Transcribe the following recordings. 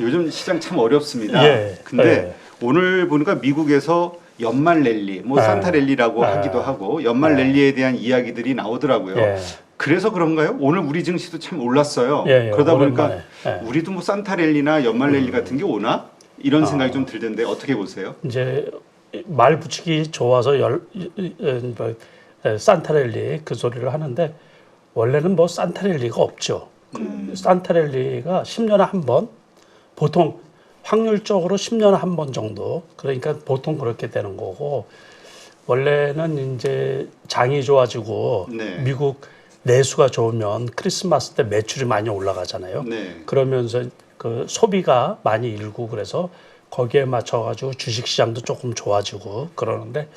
요즘 시장 참 어렵습니다. 예, 근데 오늘 보니까 미국에서 연말 랠리, 뭐 산타 랠리라고 하기도 하고 연말 랠리에 대한 이야기들이 나오더라고요. 예. 그래서 그런가요? 오늘 우리 증시도 참 올랐어요. 예, 그러다 보니까 오랜만에. 우리도 뭐 산타 랠리나 연말 랠리 같은 게 오나? 이런 생각이 좀 들던데 어떻게 보세요? 이제 말 붙이기 좋아서 산타랠리 그 소리를 하는데 원래는 뭐 산타랠리가 없죠. 산타랠리가 10년에 한 번, 보통 확률적으로 10년에 한 번 정도, 그러니까 보통 그렇게 되는 거고, 원래는 이제 장이 좋아지고 네. 미국 내수가 좋으면 크리스마스 때 매출이 많이 올라가잖아요. 네. 그러면서 그 소비가 많이 일고 그래서 거기에 맞춰가지고 주식시장도 조금 좋아지고 그러는데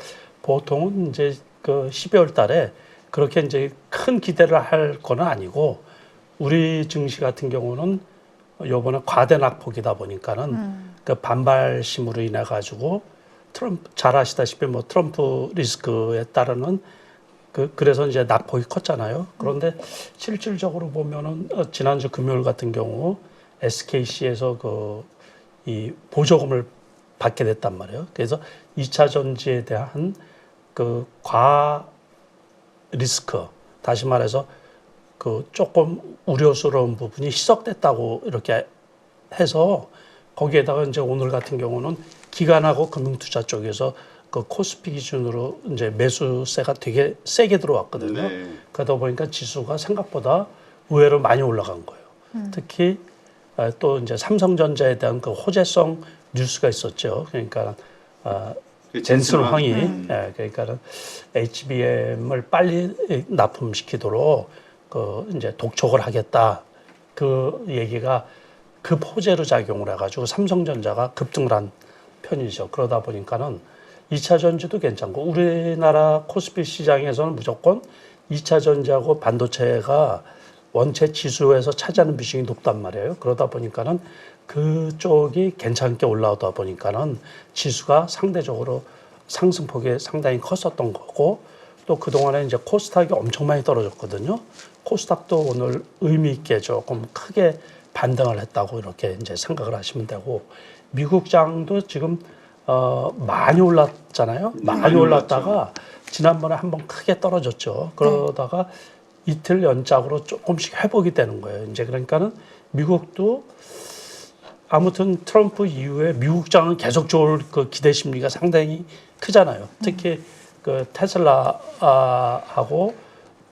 보통은 이제 그 12월 달에 그렇게 이제 큰 기대를 할 거는 아니고 우리 증시 같은 경우는 요번에 과대 낙폭이다 보니까는 그 반발심으로 인해 가지고 트럼프 잘 아시다시피 뭐 트럼프 리스크에 따르는 그래서 이제 낙폭이 컸잖아요. 그런데 실질적으로 보면은 지난주 금요일 같은 경우 SKC에서 이 보조금을 받게 됐단 말이에요. 그래서 2차 전지에 대한 그 리스크, 다시 말해서 그 조금 우려스러운 부분이 희석됐다고 이렇게 해서 거기에다가 이제 오늘 같은 경우는 기관하고 금융투자 쪽에서 그 코스피 기준으로 이제 매수세가 되게 세게 들어왔거든요. 네. 그러다 보니까 지수가 생각보다 의외로 많이 올라간 거예요. 특히 또 이제 삼성전자에 대한 그 호재성 뉴스가 있었죠. 그러니까 젠슨 황이 그러니까는 HBM을 빨리 납품시키도록 그 이제 독촉을 하겠다. 그 얘기가 급 호재로 작용을 해가지고 삼성전자가 급등을 한 편이죠. 그러다 보니까는 2차 전지도 괜찮고 우리나라 코스피 시장에서는 무조건 2차 전지하고 반도체가 원체 지수에서 차지하는 비중이 높단 말이에요. 그러다 보니까는 그쪽이 괜찮게 올라오다 보니까는 지수가 상대적으로 상승폭이 상당히 컸었던 거고 또 그동안에 이제 코스닥이 엄청 많이 떨어졌거든요. 코스닥도 오늘 의미 있게 조금 크게 반등을 했다고 이렇게 이제 생각을 하시면 되고 미국장도 지금 많이 올랐잖아요. 많이 올랐다가 지난번에 한번 크게 떨어졌죠. 그러다가 이틀 연짝으로 조금씩 회복이 되는 거예요. 이제 그러니까는 미국도 아무튼 트럼프 이후에 미국장은 계속 좋을 그 기대 심리가 상당히 크잖아요. 특히 그 테슬라하고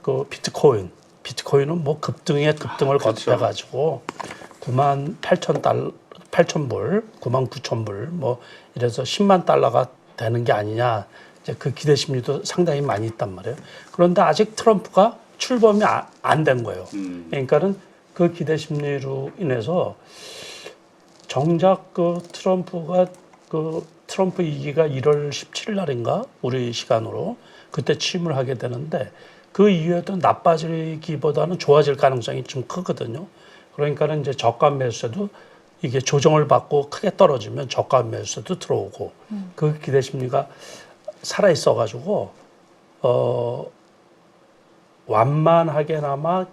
그 비트코인은 뭐 급등에 급등을 거듭해가지고 98,000불, 99,000불 뭐 이래서 10만 달러가 되는 게 아니냐. 이제 그 기대 심리도 상당히 많이 있단 말이에요. 그런데 아직 트럼프가 출범이 안 된 거예요. 그러니까는 그 기대 심리로 인해서 정작 그 트럼프 2기가 1월 17일 날인가 우리 시간으로 그때 취임을 하게 되는데 그 이후에도 나빠지기보다는 좋아질 가능성이 좀 크거든요. 그러니까는 이제 저가 매수세도 이게 조정을 받고 크게 떨어지면 저가 매수세도 들어오고 그 기대 심리가 살아 있어가지고 완만하게나마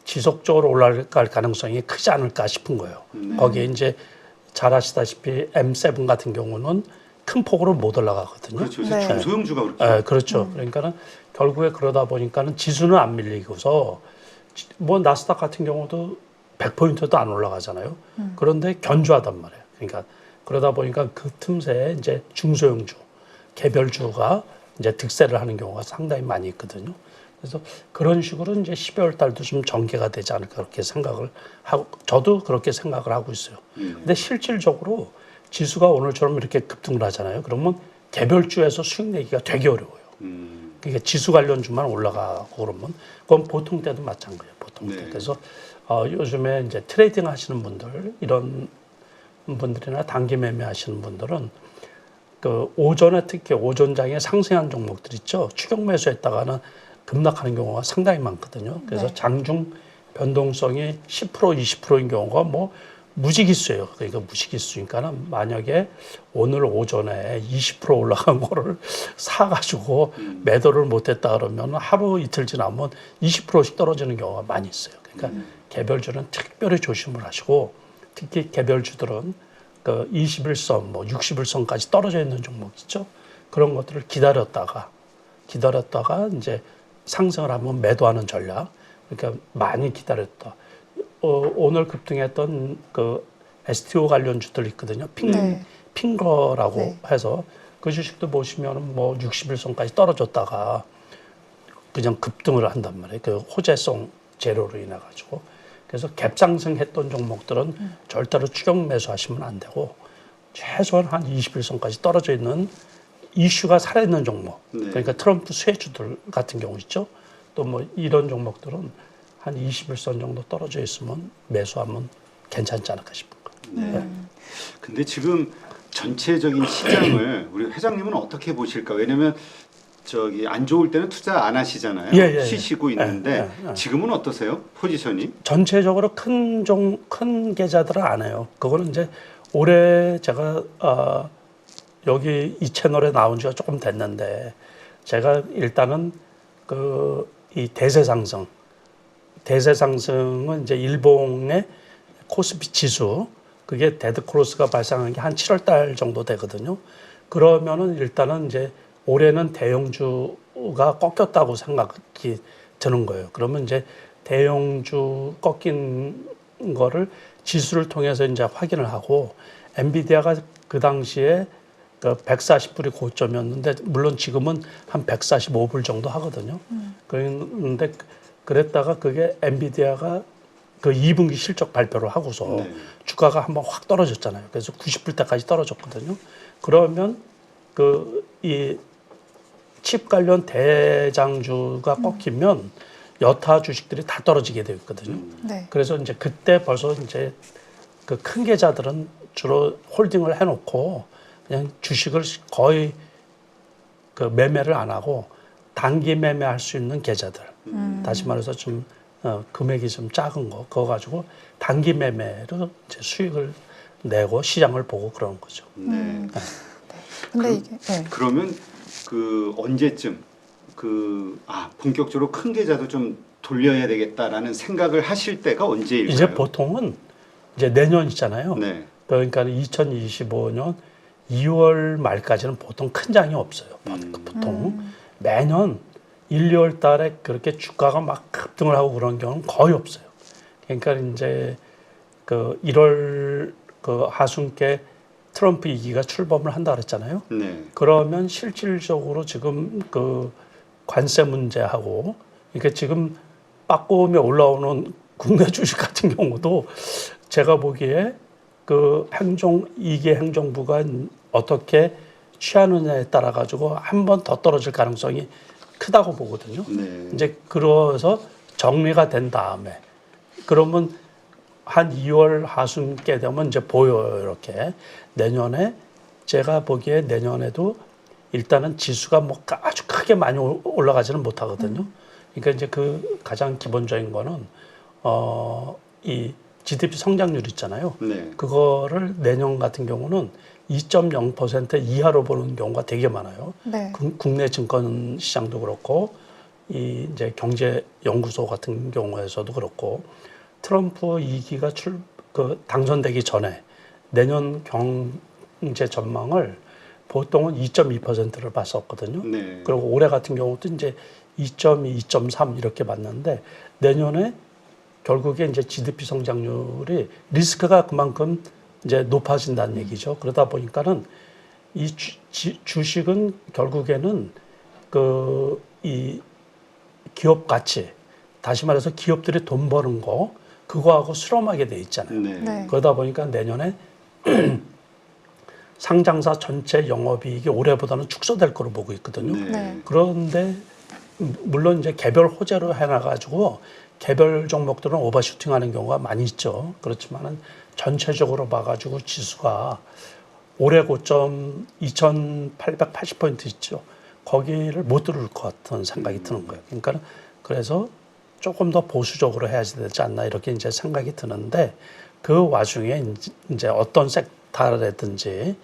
지속적으로 올라갈 가능성이 크지 않을까 싶은 거예요. 거기에 이제 잘 아시다시피 M7 같은 경우는 큰 폭으로 못 올라가거든요. 그렇죠. 중소형주가 그렇죠. 네, 그렇죠. 그러니까는 결국에 그러다 보니까는 지수는 안 밀리고서 뭐 나스닥 같은 경우도 100포인트도 안 올라가잖아요. 그런데 견조하단 말이에요. 그러니까 그러다 보니까 그 틈새에 이제 중소형주, 개별주가 이제 득세를 하는 경우가 상당히 많이 있거든요. 그래서 그런 식으로 이제 12월 달도 좀 전개가 되지 않을까 그렇게 생각을 하고 저도 그렇게 생각을 하고 있어요. 근데 실질적으로 지수가 오늘처럼 이렇게 급등을 하잖아요. 그러면 개별주에서 수익 내기가 되게 어려워요. 그러니까 지수 관련주만 올라가고 그러면 그건 보통 때도 마찬가지예요. 보통 때. 그래서 요즘에 이제 트레이딩 하시는 분들 이런 분들이나 단기 매매 하시는 분들은 그 오전에 특히 오전장에 상승한 종목들 있죠. 추격 매수했다가는 급락하는 경우가 상당히 많거든요. 그래서 장중 변동성이 10% 20%인 경우가 뭐 무지기수예요. 그러니까 무지기수니까는 만약에 오늘 오전에 20% 올라간 거를 사가지고 매도를 못했다 그러면 하루 이틀 지나면 20%씩 떨어지는 경우가 많이 있어요. 그러니까 개별주는 특별히 조심을 하시고 특히 개별주들은 그 21선, 뭐 60일선까지 떨어져 있는 종목 있죠. 그런 것들을 기다렸다가 이제 상승을 하면 매도하는 전략. 그러니까 많이 기다렸다. 오늘 급등했던 그 STO 관련주들 있거든요. 핑거라고 네. 해서 그 주식도 보시면 뭐 60일선까지 떨어졌다가 그냥 급등을 한단 말이에요. 그 호재성 재료로 인해 가지고. 그래서 갭상승했던 종목들은 절대로 추격 매수하시면 안 되고 최소한 한 20일선까지 떨어져 있는 이슈가 살아있는 종목. 네. 그러니까 트럼프 수혜주들 같은 경우 있죠. 또 뭐 이런 종목들은 한 20일선 정도 떨어져 있으면 매수하면 괜찮지 않을까 싶은 거예요. 네. 근데 지금 전체적인 시장을 우리 회장님은 어떻게 보실까? 왜냐면 저기 안 좋을 때는 투자 안 하시잖아요. 예. 쉬시고 있는데 지금은 어떠세요? 포지션이? 전체적으로 큰 계좌들은 안 해요. 그거는 이제 올해 제가 여기 이 채널에 나온 지가 조금 됐는데 제가 일단은 이 대세 상승은 이제 일봉의 코스피 지수 그게 데드 크로스가 발생한 게 한 7월 달 정도 되거든요. 그러면은 일단은 이제 올해는 대형주가 꺾였다고 생각이 드는 거예요. 그러면 이제 대형주 꺾인 거를 지수를 통해서 이제 확인을 하고 엔비디아가 그 당시에 그 140불이 고점이었는데 물론 지금은 한 145불 정도 하거든요. 그런데 그랬다가 그게 엔비디아가 그 2분기 실적 발표를 하고서 주가가 한번 확 떨어졌잖아요. 그래서 90불대까지 떨어졌거든요. 그러면 이 칩 관련 대장주가 꺾이면 여타 주식들이 다 떨어지게 되어 있거든요. 네. 그래서 이제 그때 벌써 이제 그 큰 계좌들은 주로 홀딩을 해놓고 그냥 주식을 거의 그 매매를 안 하고 단기 매매할 수 있는 계좌들. 다시 말해서 좀 금액이 좀 작은 거 그거 가지고 단기 매매로 이제 수익을 내고 시장을 보고 그러는 거죠. 네. 근데 이게 그러면 그 언제쯤 본격적으로 큰 계좌도 좀 돌려야 되겠다라는 생각을 하실 때가 언제일까요? 이제 보통은 이제 내년이잖아요. 네. 그러니까 2025년 2월 말까지는 보통 큰 장이 없어요. 보통 매년 1, 2월 달에 그렇게 주가가 막 급등을 하고 그런 경우는 거의 없어요. 그러니까 이제 그 1월 그 하순께 트럼프 2기가 출범을 한다 그랬잖아요. 네. 그러면 실질적으로 지금 그 관세 문제하고 이게 지금 빠꼼에 올라오는 국내 주식 같은 경우도 제가 보기에 그 2기 행정부가 어떻게 취하느냐에 따라 가지고 한 번 더 떨어질 가능성이 크다고 보거든요. 네. 이제 그래서 정리가 된 다음에 그러면 한 2월 하순께 되면 이제 보여요. 이렇게 내년에 제가 보기에 내년에도 일단은 지수가 뭐 아주 크게 많이 올라가지는 못하거든요. 그러니까 이제 그 가장 기본적인 거는 이 GDP 성장률 있잖아요. 네. 그거를 내년 같은 경우는 2.0% 이하로 보는 경우가 되게 많아요. 네. 국내 증권 시장도 그렇고 이 이제 경제 연구소 같은 경우에서도 그렇고 트럼프 2기가 당선되기 전에 내년 경제 전망을 보통은 2.2%를 봤었거든요. 네. 그리고 올해 같은 경우도 이제 2.2, 2.3 이렇게 봤는데 내년에 결국에 이제 GDP 성장률이 리스크가 그만큼 이제 높아진다는 얘기죠. 그러다 보니까는 이 주식은 결국에는 이 기업 가치, 다시 말해서 기업들이 돈 버는 거 그거하고 수렴하게 돼 있잖아요. 네. 네. 그러다 보니까 내년에 상장사 전체 영업이익이 올해보다는 축소될 거로 보고 있거든요. 네. 네. 그런데 물론 이제 개별 호재로 해놔가지고 개별 종목들은 오버슈팅하는 경우가 많이 있죠. 그렇지만은 전체적으로 봐가지고 지수가 올해 고점 2,880포인트 있죠. 거기를 못 뚫을 것 같은 생각이 드는 거예요. 그러니까 그래서 조금 더 보수적으로 해야 되지 않나 이렇게 이제 생각이 드는데 그 와중에 이제 어떤 섹터라든지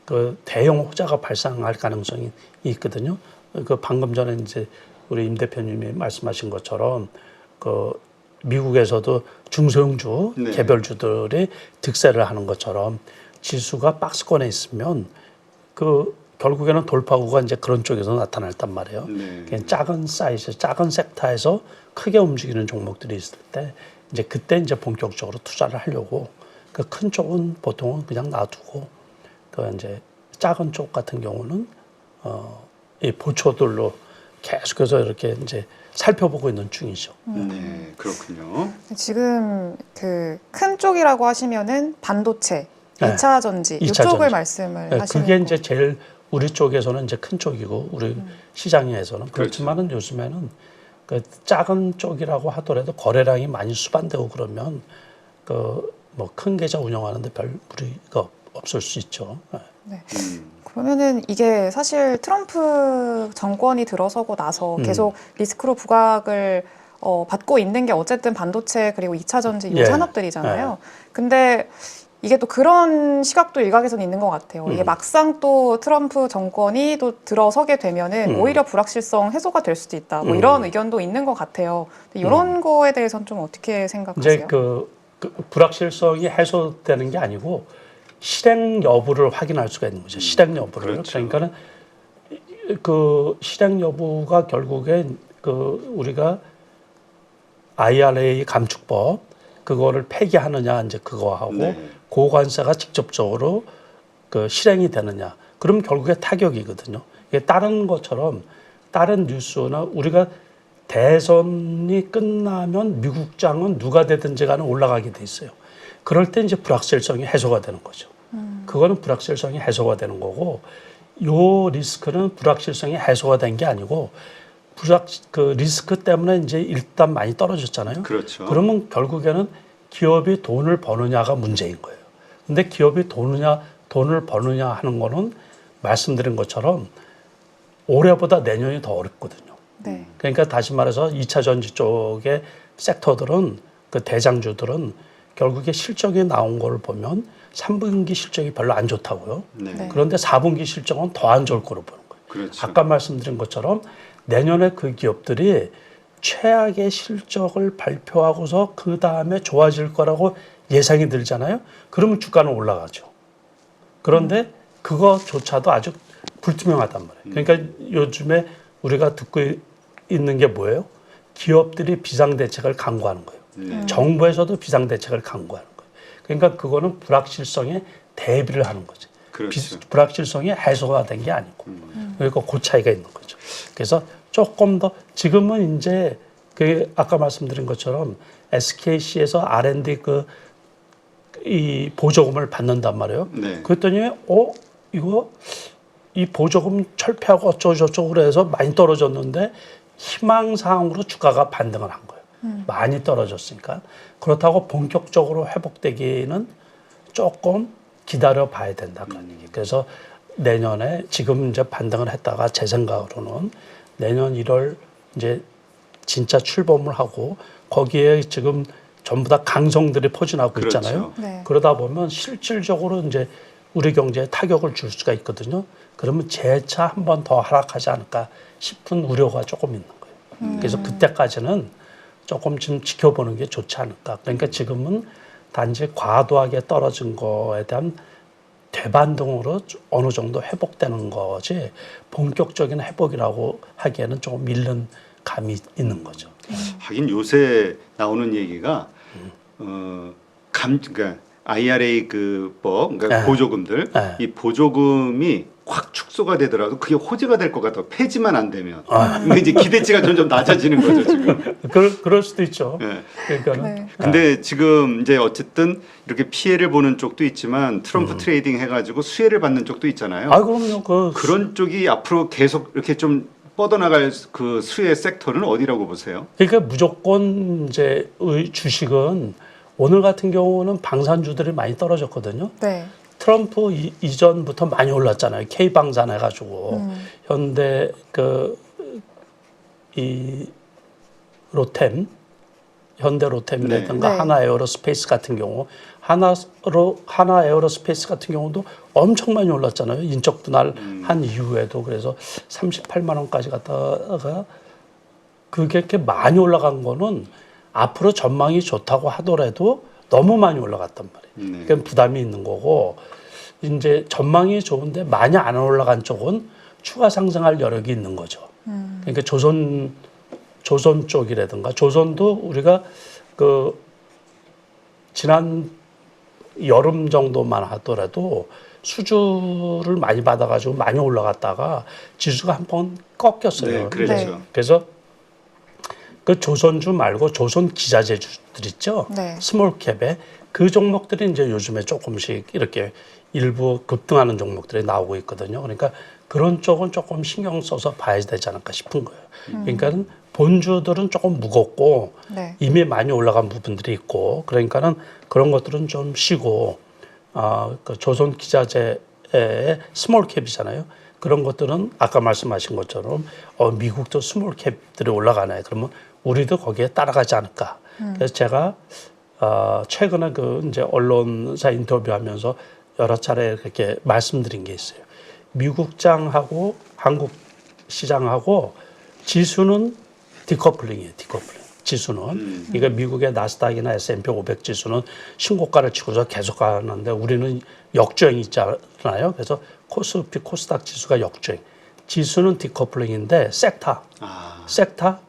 그 대형 호재가 발생할 가능성이 있거든요. 그 방금 전에 이제 우리 임 대표님이 말씀하신 것처럼 그 미국에서도 중소형주, 네. 개별주들이 득세를 하는 것처럼 지수가 박스권에 있으면 그 결국에는 돌파구가 이제 그런 쪽에서 나타났단 말이에요. 네. 그냥 작은 사이즈, 작은 섹터에서 크게 움직이는 종목들이 있을 때 이제 그때 이제 본격적으로 투자를 하려고 그 큰 쪽은 보통은 그냥 놔두고 그 이제 작은 쪽 같은 경우는 이 보초들로 계속해서 이렇게 이제 살펴보고 있는 중이죠. 네, 그렇군요. 지금 그 큰 쪽이라고 하시면은 반도체, 네. 2차 전지 이차 이쪽을 전지. 말씀을 네, 하시는 그게 거. 이제 제일 우리 쪽에서는 이제 큰 쪽이고 우리 시장에서는 그렇지만은 요즘에는 그 작은 쪽이라고 하더라도 거래량이 많이 수반되고 그러면 그 뭐 큰 계좌 운영하는데 별 무리가 없을 수 있죠. 네. 네. 그러면은 이게 사실 트럼프 정권이 들어서고 나서 계속 리스크로 부각을 받고 있는 게 어쨌든 반도체 그리고 2차 전지 이 예. 산업들이잖아요. 근데 이게 또 그런 시각도 일각에서는 있는 것 같아요. 이게 막상 또 트럼프 정권이 또 들어서게 되면은 오히려 불확실성 해소가 될 수도 있다. 뭐 이런 의견도 있는 것 같아요. 이런 거에 대해서는 좀 어떻게 생각하세요? 이제 그 불확실성이 해소되는 게 아니고 실행 여부를 확인할 수가 있는 거죠. 실행 여부를. 그렇죠. 그러니까는 그 실행 여부가 결국엔 그 우리가 IRA 감축법 그거를 폐기하느냐 이제 그거하고 네. 고관세가 직접적으로 그 실행이 되느냐. 그럼 결국에 타격이거든요. 이게 다른 것처럼 다른 뉴스나 우리가 대선이 끝나면 미국장은 누가 되든지 간에 올라가게 돼 있어요. 그럴 때 이제 불확실성이 해소가 되는 거죠. 그거는 불확실성이 해소가 되는 거고 요 리스크는 불확실성이 해소가 된 게 아니고 그 리스크 때문에 이제 일단 많이 떨어졌잖아요. 그렇죠. 그러면 결국에는 기업이 돈을 버느냐가 문제인 거예요. 근데 기업이 돈을 버느냐 하는 거는 말씀드린 것처럼 올해보다 내년이 더 어렵거든요. 네. 그러니까 다시 말해서 2차 전지 쪽의 섹터들은 그 대장주들은 결국에 실적이 나온 걸 보면 3분기 실적이 별로 안 좋다고요. 네. 네. 그런데 4분기 실적은 더 안 좋을 거로 보는 거예요. 그렇죠. 아까 말씀드린 것처럼 내년에 그 기업들이 최악의 실적을 발표하고서 그 다음에 좋아질 거라고 예상이 들잖아요. 그러면 주가는 올라가죠. 그런데 그거조차도 아주 불투명하단 말이에요. 그러니까 요즘에 우리가 듣고 있는 게 뭐예요? 기업들이 비상대책을 강구하는 거예요. 네. 정부에서도 비상대책을 강구하는 거예요. 그러니까 그거는 불확실성에 대비를 하는 거죠. 그렇죠. 불확실성이 해소가 된 게 아니고. 그러니까 그 차이가 있는 거죠. 그래서 조금 더 지금은 이제 그 아까 말씀드린 것처럼 SKC에서 R&D 이 보조금을 받는단 말이에요. 네. 그랬더니 이거 이 보조금 철폐하고 어쩌고저쩌고 그래서 많이 떨어졌는데 희망사항으로 주가가 반등을 한 거예요. 많이 떨어졌으니까. 그렇다고 본격적으로 회복되기는 조금 기다려 봐야 된다. 그래서 내년에 지금 이제 반등을 했다가 제 생각으로는 내년 1월 이제 진짜 출범을 하고 거기에 지금 전부 다 강성들이 포진하고 그렇죠. 있잖아요. 네. 그러다 보면 실질적으로 이제 우리 경제에 타격을 줄 수가 있거든요. 그러면 재차 한 번 더 하락하지 않을까 싶은 우려가 조금 있는 거예요. 그래서 그때까지는 조금 좀 지켜보는 게 좋지 않을까. 그러니까 지금은 단지 과도하게 떨어진 거에 대한 되반등으로 어느 정도 회복되는 거지 본격적인 회복이라고 하기에는 조금 밀린 감이 있는 거죠. 하긴 요새 나오는 얘기가 그러니까 IRA 그법 그러니까 네. 보조금들 네. 이 보조금이 확 축소가 되더라도 그게 호재가 될 것 같아. 폐지만 안 되면. 근데 이제 기대치가 점점 낮아지는 거죠 지금. 그럴 수도 있죠. 네. 그러니까는 네. 근데 지금 이제 어쨌든 이렇게 피해를 보는 쪽도 있지만 트럼프 트레이딩 해가지고 수혜를 받는 쪽도 있잖아요. 그럼요. 그런 쪽이 앞으로 계속 이렇게 좀 뻗어나갈 그 수혜 섹터는 어디라고 보세요? 그러니까 무조건 이제 주식은 오늘 같은 경우는 방산주들이 많이 떨어졌거든요. 네. 트럼프 이전부터 많이 올랐잖아요. K방산 해가지고 현대 이 로템, 현대 로템이라든가 네. 하나 에어로스페이스 같은 경우 하나 에어로스페이스 같은 경우도 엄청 많이 올랐잖아요. 인적 분할 한 이후에도 그래서 38만 원까지 갔다가 그게 이렇게 많이 올라간 거는 앞으로 전망이 좋다고 하더라도 너무 많이 올라갔단 말이에요. 네. 그러니까 부담이 있는 거고 이제 전망이 좋은데 많이 안 올라간 쪽은 추가 상승할 여력이 있는 거죠. 그러니까 조선 쪽이라든가 조선도 우리가 그 지난 여름 정도만 하더라도 수주를 많이 받아가지고 많이 올라갔다가 지수가 한 번 꺾였어요. 네, 그렇죠. 네. 그래서 그 조선주 말고 조선 기자재주들 있죠. 네. 스몰캡에 그 종목들이 이제 요즘에 조금씩 이렇게 일부 급등하는 종목들이 나오고 있거든요. 그러니까 그런 쪽은 조금 신경 써서 봐야 되지 않을까 싶은 거예요. 그러니까 본주들은 조금 무겁고 네. 이미 많이 올라간 부분들이 있고 그러니까는 그런 것들은 좀 쉬고 그 조선 기자재의 스몰캡이잖아요. 그런 것들은 아까 말씀하신 것처럼 미국도 스몰캡들이 올라가네. 그러면 우리도 거기에 따라가지 않을까. 그래서 제가 최근에 그 이제 언론사 인터뷰하면서 여러 차례 그렇게 말씀드린 게 있어요. 미국장하고 한국 시장하고 지수는 디커플링이에요. 디커플링. 지수는 그러니까 미국의 나스닥이나 S&P 500 지수는 신고가를 치고서 계속 가는데 우리는 역주행이 있잖아요. 그래서 코스피 코스닥 지수가 역주행. 지수는 디커플링인데 섹터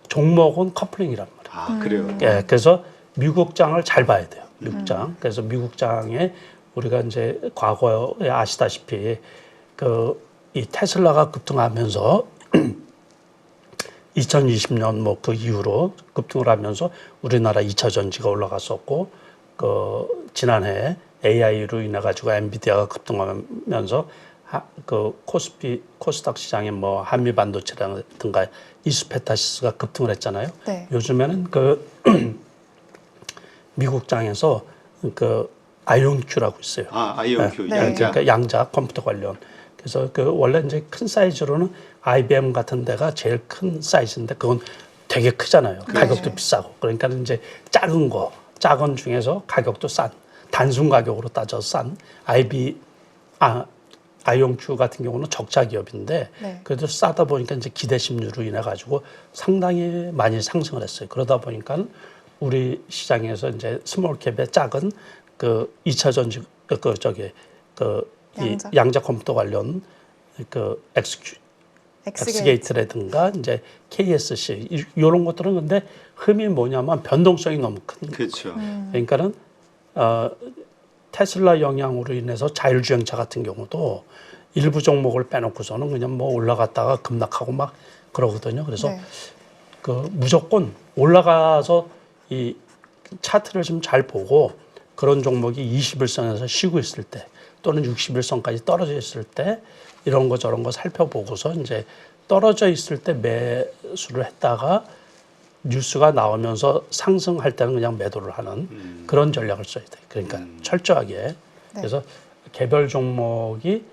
종목은 커플링이란 말이에요. 그래요. 예, 그래서 미국장을 잘 봐야 돼요. 미국장. 그래서 미국장에 우리가 이제 과거에 아시다시피 이 테슬라가 급등하면서 2020년 뭐 그 이후로 급등을 하면서 우리나라 2차 전지가 올라갔었고 그 지난해 AI로 인해 가지고 엔비디아가 급등하면서 그 코스닥 시장에 뭐 한미 반도체라든가 이스페타시스가 급등을 했잖아요. 네. 요즘에는 그 미국장에서 그 아이온큐라고 있어요. 아이온큐 네. 양자. 그러니까 양자 컴퓨터 관련. 그래서 그 원래 이제 큰 사이즈로는 IBM 같은 데가 제일 큰 사이즈인데 그건 되게 크잖아요. 가격도 네. 비싸고. 그러니까 이제 작은 중에서 가격도 싼, 단순 가격으로 따져서 싼 아이온큐 같은 경우는 적자 기업인데 네. 그래도 싸다 보니까 이제 기대 심리로 인해 가지고 상당히 많이 상승을 했어요. 그러다 보니까 우리 시장에서 이제 스몰캡의 작은 그 2차 전지 이 양자 컴퓨터 관련 그 엑스게이트라든가 이제 KSC 이런 것들은 근데 흠이 뭐냐면 변동성이 너무 큰. 그렇죠. 그러니까는 테슬라 영향으로 인해서 자율주행차 같은 경우도 일부 종목을 빼놓고서는 그냥 뭐 올라갔다가 급락하고 막 그러거든요. 그래서 네. 그 무조건 올라가서 이 차트를 좀 잘 보고 그런 종목이 21선에서 쉬고 있을 때 또는 61선까지 떨어져 있을 때 이런 거 저런 거 살펴보고서 이제 떨어져 있을 때 매수를 했다가 뉴스가 나오면서 상승할 때는 그냥 매도를 하는 그런 전략을 써야 돼요. 그러니까 철저하게. 그래서 개별 종목이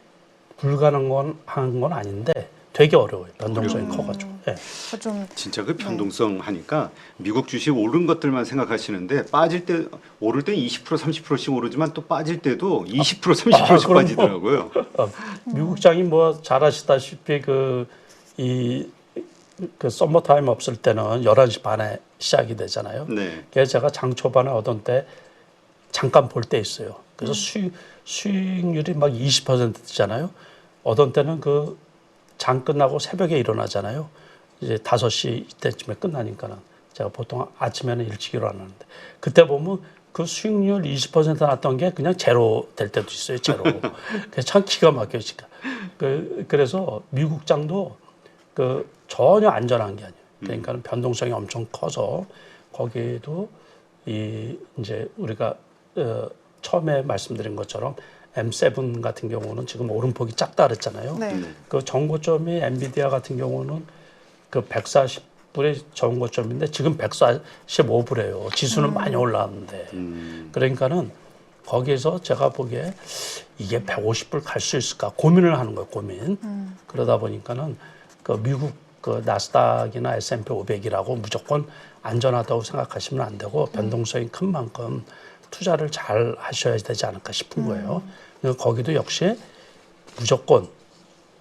불가능한 건 아닌데 되게 어려워요. 변동성이 커가지고. 예. 좀 진짜 그 변동성 하니까 미국 주식 오른 것들만 생각하시는데 빠질 때 오를 때 20% 30%씩 오르지만 또 빠질 때도 20% 30%씩 그럼 빠지더라고요. 미국장이 뭐 잘 아시다시피 그 썸머 타임 없을 때는 11시 반에 시작이 되잖아요. 네. 그래서 제가 장 초반에 어떤 때 잠깐 볼 때 있어요. 그래서 수익률이 막 20% 되잖아요. 어떤 때는 그 장 끝나고 새벽에 일어나잖아요. 이제 5시 이때쯤에 끝나니까는 제가 보통 아침에는 일찍 일어나는데 그때 보면 그 수익률 20% 났던 게 그냥 제로 될 때도 있어요. 제로. 그래서 참 기가 막혀요. 그래서 미국장도 그 전혀 안전한 게 아니에요. 그러니까 변동성이 엄청 커서 거기에도 이제 우리가 처음에 말씀드린 것처럼 M7 같은 경우는 지금 오름폭이 작다 그랬잖아요. 네. 그 정고점이 엔비디아 같은 경우는 그 140불의 정고점인데 지금 145불이에요. 지수는 많이 올라왔는데. 그러니까는 거기에서 제가 보기에 이게 150불 갈 수 있을까 고민을 하는 거예요. 고민. 그러다 보니까는 그 미국 그 나스닥이나 S&P 500이라고 무조건 안전하다고 생각하시면 안 되고 변동성이 큰 만큼 투자를 잘 하셔야 되지 않을까 싶은 거예요. 거기도 역시 무조건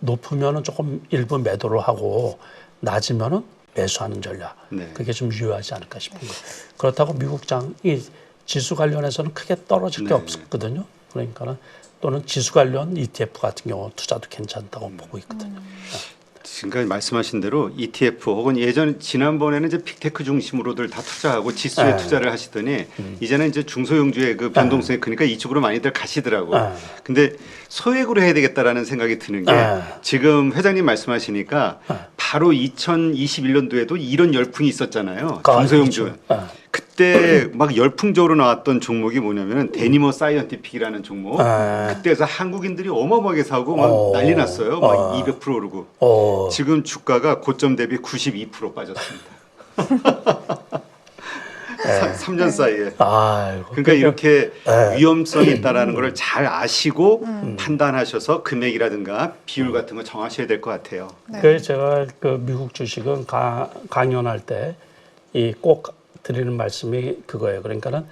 높으면은 조금 일부 매도를 하고 낮으면은 매수하는 전략. 네. 그게 좀 유효하지 않을까 싶은 거예요. 그렇다고 미국장이 지수 관련해서는 크게 떨어질 게 네. 없거든요. 그러니까는 또는 지수 관련 ETF 같은 경우 투자도 괜찮다고 보고 있거든요. 지금까지 말씀하신 대로 ETF 혹은 지난번에는 이제 빅테크 중심으로들 다 투자하고 지수에 네. 투자를 하시더니 이제는 이제 중소형주의 그 변동성이 크니까 이쪽으로 많이들 가시더라고. 네. 근데 소액으로 해야 되겠다라는 생각이 드는 게 네. 지금 회장님 말씀하시니까 네. 바로 2021년도에도 이런 열풍이 있었잖아요. 그렇죠. 중소형주. 네. 그때 막 열풍적으로 나왔던 종목이 뭐냐면은 데니머 사이언티픽이라는 종목. 네. 그때서 한국인들이 어마어마하게 사고 막 난리 났어요. 막 200% 오르고. 지금 주가가 고점 대비 92% 빠졌습니다. 3년 사이에. 아이고. 그러니까 이렇게 네. 위험성이 있다라는 걸 잘 아시고 판단하셔서 금액이라든가 비율 같은 거 정하셔야 될 것 같아요. 네. 그 제가 그 미국 주식은 강연할 때 이 꼭 드리는 말씀이 그거예요. 그러니까는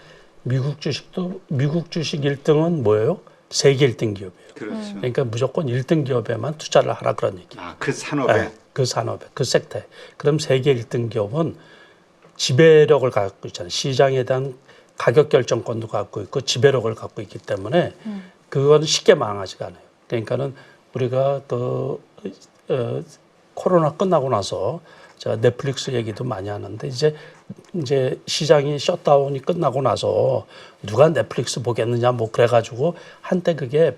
미국 주식 1등은 뭐예요? 세계 1등 기업이에요. 그렇죠. 그러니까 무조건 1등 기업에만 투자를 하라 그런 얘기. 그 산업에. 네, 그 산업에, 그 섹터에. 그럼 세계 1등 기업은 지배력을 갖고 있잖아요. 시장에 대한 가격 결정권도 갖고 있고 지배력을 갖고 있기 때문에 그건 쉽게 망하지가 않아요. 그러니까는 우리가 코로나 끝나고 나서 제가 넷플릭스 얘기도 많이 하는데 이제 시장이 셧다운이 끝나고 나서 누가 넷플릭스 보겠느냐 뭐 그래가지고 한때 그게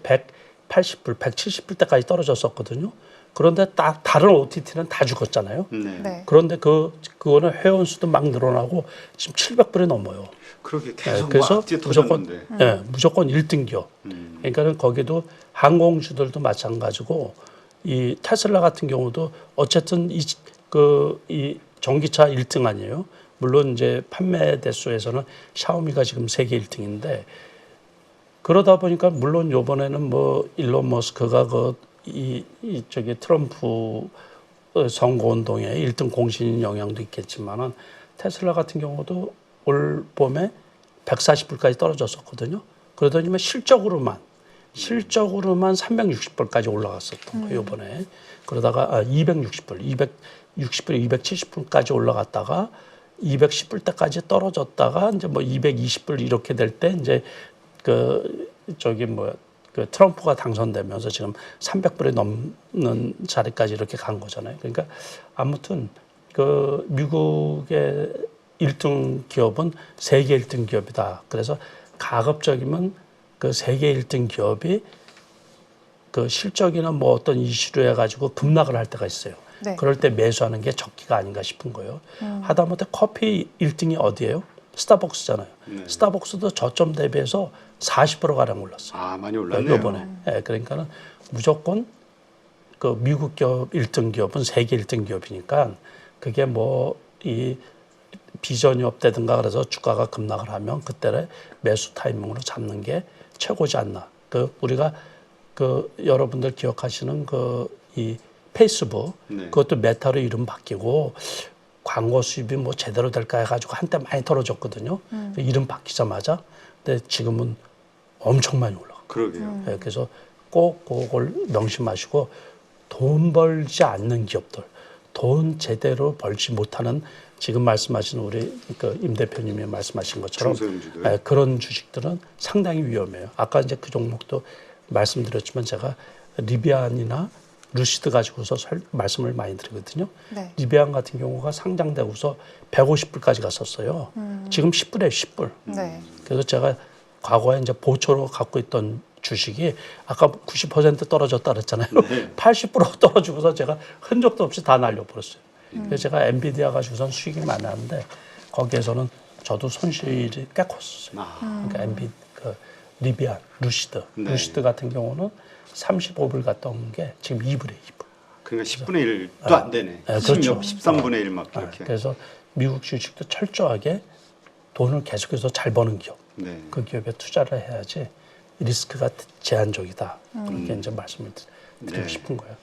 180불, 170불 때까지 떨어졌었거든요. 그런데 다른 OTT는 다 죽었잖아요. 네. 네. 그런데 그거는 회원 수도 막 늘어나고 지금 700불이 넘어요. 그렇게 계속 그래서 막 뛰어 무조건 터졌는데. 무조건 1등 기업. 그러니까는 거기도 항공주들도 마찬가지고 이 테슬라 같은 경우도 어쨌든 이 전기차 1등 아니에요. 물론 이제 판매 대수에서는 샤오미가 지금 세계 1등인데 그러다 보니까 물론 요번에는 뭐 일론 머스크가 저기 트럼프 선거 운동에 1등 공신 영향도 있겠지만은 테슬라 같은 경우도 올 봄에 140불까지 떨어졌었거든요. 그러더니만 실적으로만 360불까지 올라갔었던 거예요, 이번에. 그러다가 260불, 270불까지 올라갔다가 210불 때까지 떨어졌다가 이제 뭐 220불 이렇게 될 때 이제 그 트럼프가 당선되면서 지금 300불이 넘는 자리까지 이렇게 간 거잖아요. 그러니까 아무튼 그 미국의 1등 기업은 세계 1등 기업이다. 그래서 가급적이면 그 세계 1등 기업이 그 실적이나 뭐 어떤 이슈로 해가지고 급락을 할 때가 있어요. 네. 그럴 때 매수하는 게 적기가 아닌가 싶은 거예요. 하다못해 커피 1등이 어디예요? 스타벅스잖아요. 네. 스타벅스도 저점 대비해서 40%가량 올랐어요. 많이 올랐네요. 이번에. 그러니까는 무조건 그 미국 기업 1등 기업은 세계 1등 기업이니까 그게 뭐 이 비전이 없다든가 그래서 주가가 급락을 하면 그때를 매수 타이밍으로 잡는 게 최고지 않나. 우리가 여러분들 기억하시는 이 페이스북 네. 그것도 메타로 이름 바뀌고 광고 수입이 뭐 제대로 될까 해가지고 한때 많이 떨어졌거든요. 이름 바뀌자마자. 근데 지금은 엄청 많이 올라가. 그러게요. 그래서 꼭 그걸 명심하시고 돈 벌지 않는 기업들, 돈 제대로 벌지 못하는 지금 말씀하신 우리 임 대표님이 말씀하신 것처럼 중소형주들. 그런 주식들은 상당히 위험해요. 아까 이제 그 종목도 말씀드렸지만 제가 리비안이나 루시드 가지고서 말씀을 많이 드리거든요. 네. 리비안 같은 경우가 상장되고서 150불까지 갔었어요. 지금 10불에 10불. 네. 그래서 제가 과거에 이제 보초로 갖고 있던 주식이 아까 90% 떨어졌다 그랬잖아요. 네. 80% 떨어지고서 제가 흔적도 없이 다 날려버렸어요. 그래서 제가 엔비디아 가지고선 수익이 많았는데 거기에서는 저도 손실이 꽤 컸어요. 그러니까 리비안, 루시드. 네. 루시드 같은 경우는 35불 갔던 게 지금 2불에 2불. 그러니까 10분의 1도 안 되네. 그렇죠. 13분의 1 막 그렇게. 그래서 미국 주식도 철저하게 돈을 계속해서 잘 버는 기업. 네. 그 기업에 투자를 해야지 리스크가 제한적이다. 그렇게 이제 말씀을 드리고 네. 싶은 거예요.